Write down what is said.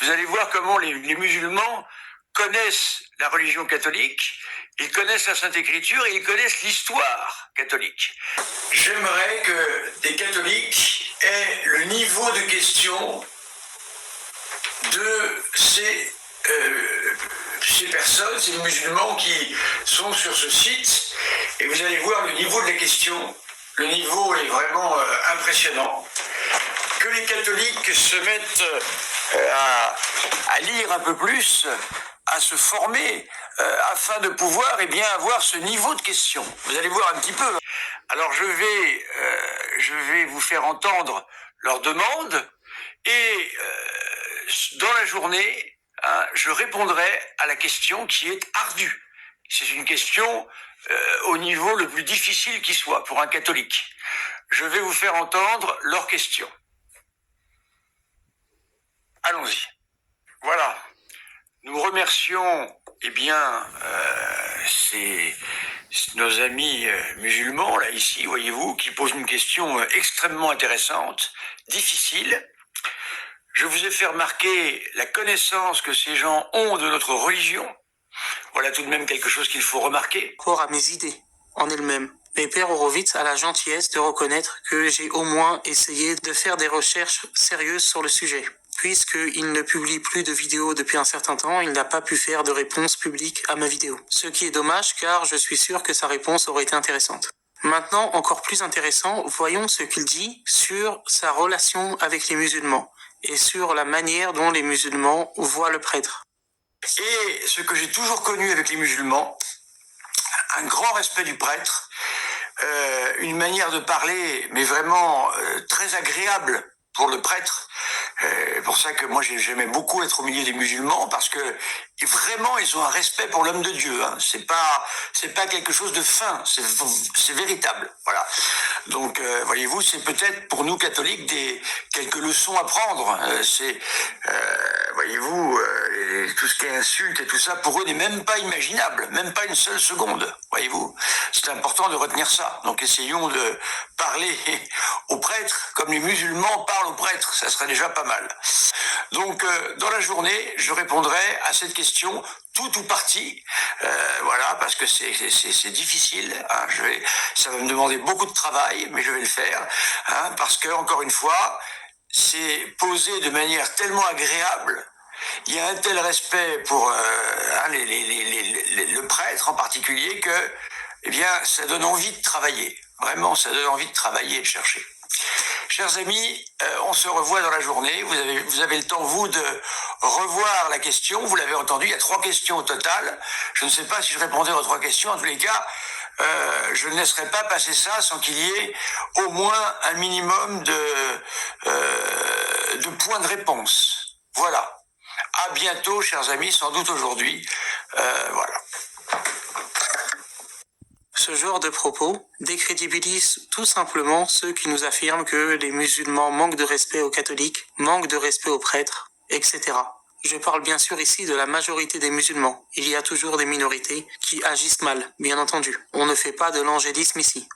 vous allez voir comment les musulmans connaissent la religion catholique, ils connaissent la Sainte Écriture et ils connaissent l'histoire catholique. J'aimerais que des catholiques aient le niveau de question de ces personnes, ces musulmans qui sont sur ce site, et vous allez voir le niveau de la question. Le niveau est vraiment impressionnant. Que les catholiques se mettent à lire un peu plus, à se former, afin de pouvoir avoir ce niveau de questions. Vous allez voir un petit peu. Alors je vais vous faire entendre leurs demandes, et dans la journée, je répondrai à la question qui est ardue. C'est une question au niveau le plus difficile qui soit pour un catholique. Je vais vous faire entendre leurs questions. Allons-y. Voilà. Nous remercions nos amis musulmans, là, ici, voyez-vous, qui posent une question extrêmement intéressante, difficile. Je vous ai fait remarquer la connaissance que ces gens ont de notre religion. Voilà tout de même quelque chose qu'il faut remarquer. Rapport à mes idées, en elles-mêmes. Mais Père Horowitz a la gentillesse de reconnaître que j'ai au moins essayé de faire des recherches sérieuses sur le sujet. Puisqu'il ne publie plus de vidéos depuis un certain temps, il n'a pas pu faire de réponse publique à ma vidéo. Ce qui est dommage car je suis sûr que sa réponse aurait été intéressante. Maintenant, encore plus intéressant, voyons ce qu'il dit sur sa relation avec les musulmans et sur la manière dont les musulmans voient le prêtre. Et ce que j'ai toujours connu avec les musulmans, un grand respect du prêtre, une manière de parler, mais vraiment très agréable pour le prêtre. C'est pour ça que moi j'aimais beaucoup être au milieu des musulmans, parce que vraiment ils ont un respect pour l'homme de Dieu. Hein. C'est pas quelque chose de fin, c'est véritable. Voilà. Donc voyez-vous, c'est peut-être pour nous catholiques quelques leçons à prendre. Voyez-vous, tout ce qui est insulte et tout ça, pour eux n'est même pas imaginable, même pas une seule seconde. Voyez-vous, c'est important de retenir ça. Donc essayons de parler aux prêtres comme les musulmans parlent aux prêtres, ça serait déjà pas mal. Donc dans la journée, je répondrai à cette question tout ou partie, voilà, parce que c'est difficile. Hein, ça va me demander beaucoup de travail, mais je vais le faire, hein, parce que encore une fois, c'est posé de manière tellement agréable. Il y a un tel respect pour le prêtre en particulier que, ça donne envie de travailler. Vraiment, ça donne envie de travailler et de chercher. Chers amis, on se revoit dans la journée. Vous avez le temps, vous, de revoir la question. Vous l'avez entendu, il y a 3 questions au total. Je ne sais pas si je répondrai aux 3 questions. En tous les cas, je ne laisserai pas passer ça sans qu'il y ait au moins un minimum de points de réponse. Voilà. À bientôt, chers amis, sans doute aujourd'hui. Voilà. Ce genre de propos décrédibilise tout simplement ceux qui nous affirment que les musulmans manquent de respect aux catholiques, manquent de respect aux prêtres, etc. Je parle bien sûr ici de la majorité des musulmans. Il y a toujours des minorités qui agissent mal, bien entendu. On ne fait pas de l'angélisme ici.